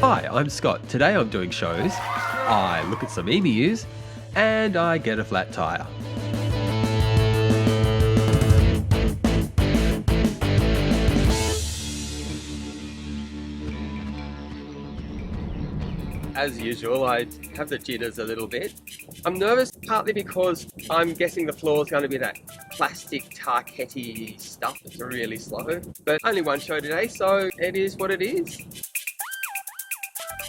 Hi, I'm Scott. Today I'm doing shows, I look at some emus, and I get a flat tyre. As usual, I have the jitters a little bit. I'm nervous partly because I'm guessing the floor is going to be that plastic tarquetty stuff that's really slow. But only one show today, so it is what it is.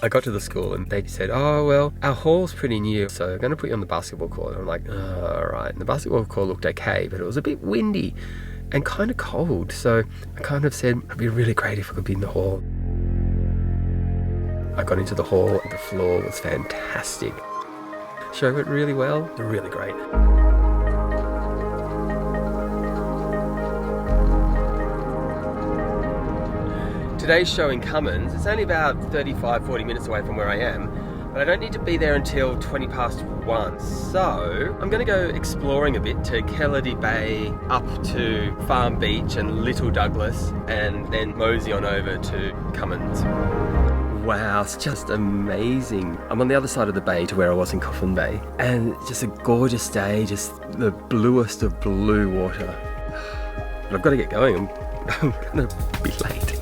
I got to the school and they said, oh, well, our hall's pretty new, so I'm going to put you on the basketball court. And I'm like, oh, all right. And the basketball court looked okay, but it was a bit windy and kind of cold. So I kind of said, it'd be really great if I could be in the hall. I got into the hall, the floor was fantastic. Show went really well, really great. Today's show in Cummins, it's only about 35-40 minutes away from where I am, but I don't need to be there until 1:20. So I'm going to go exploring a bit to Kelledy Bay, up to Farm Beach and Little Douglas, and then mosey on over to Cummins. Wow, it's just amazing. I'm on the other side of the bay to where I was in Coffin Bay, and it's just a gorgeous day, just the bluest of blue water. But I've got to get going, I'm going to be late.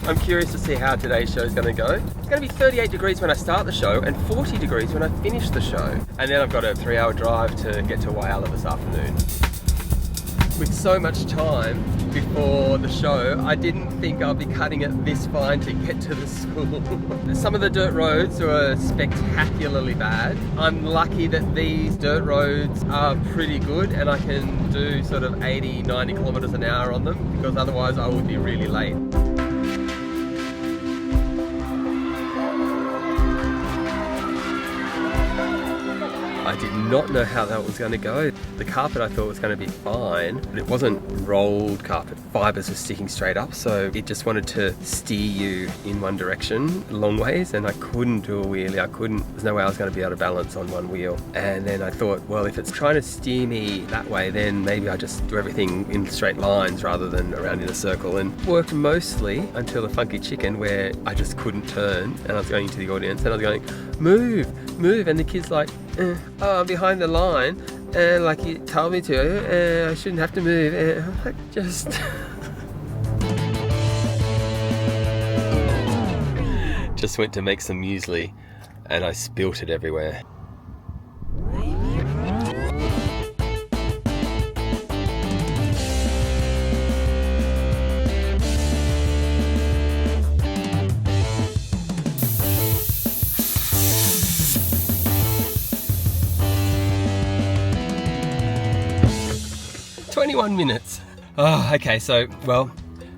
I'm curious to see how today's show is going to go. It's going to be 38 degrees when I start the show and 40 degrees when I finish the show. And then I've got a 3-hour drive to get to Whyalla this afternoon. With so much time before the show, I didn't think I'd be cutting it this fine to get to the school. Some of the dirt roads were spectacularly bad. I'm lucky that these dirt roads are pretty good and I can do sort of 80-90 kilometers an hour on them, because otherwise I would be really late. I did not know how that was going to go. The carpet I thought was going to be fine, but it wasn't rolled carpet. Fibers were sticking straight up, so it just wanted to steer you in one direction long ways, and I couldn't do a wheelie. There's no way I was going to be able to balance on one wheel. And then I thought, well, if it's trying to steer me that way, then maybe I just do everything in straight lines rather than around in a circle, and worked mostly until the funky chicken, where I just couldn't turn, and I was going to the audience and I was going, move, move, and the kid's like, oh, I'm behind the line, and like you told me to, I shouldn't have to move. And I'm like, just... Just went to make some muesli, and I spilt it everywhere. Minutes. Oh, okay, so, well,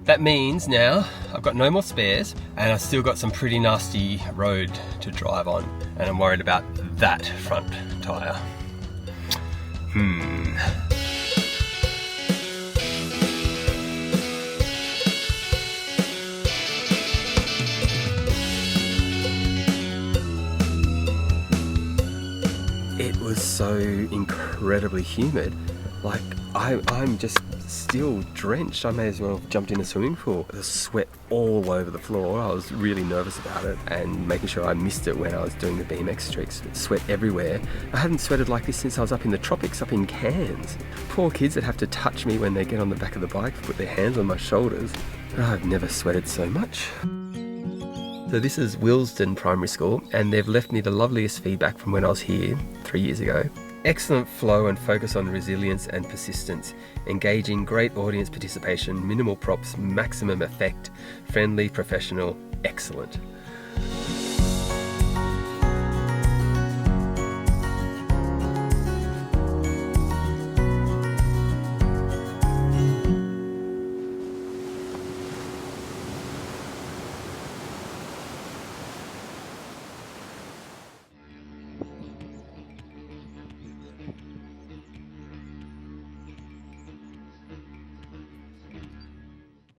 that means now I've got no more spares and I've still got some pretty nasty road to drive on, and I'm worried about that front tyre. It was so incredibly humid. Like, I'm just still drenched. I may as well have jumped in a swimming pool. The sweat all over the floor. I was really nervous about it and making sure I missed it when I was doing the BMX tricks. Sweat everywhere. I hadn't sweated like this since I was up in the tropics, up in Cairns. Poor kids that have to touch me when they get on the back of the bike, put their hands on my shoulders. I've never sweated so much. So this is Willesden Primary School, and they've left me the loveliest feedback from when I was here 3 years ago. Excellent flow and focus on resilience and persistence. Engaging, great audience participation, minimal props, maximum effect, friendly, professional, excellent.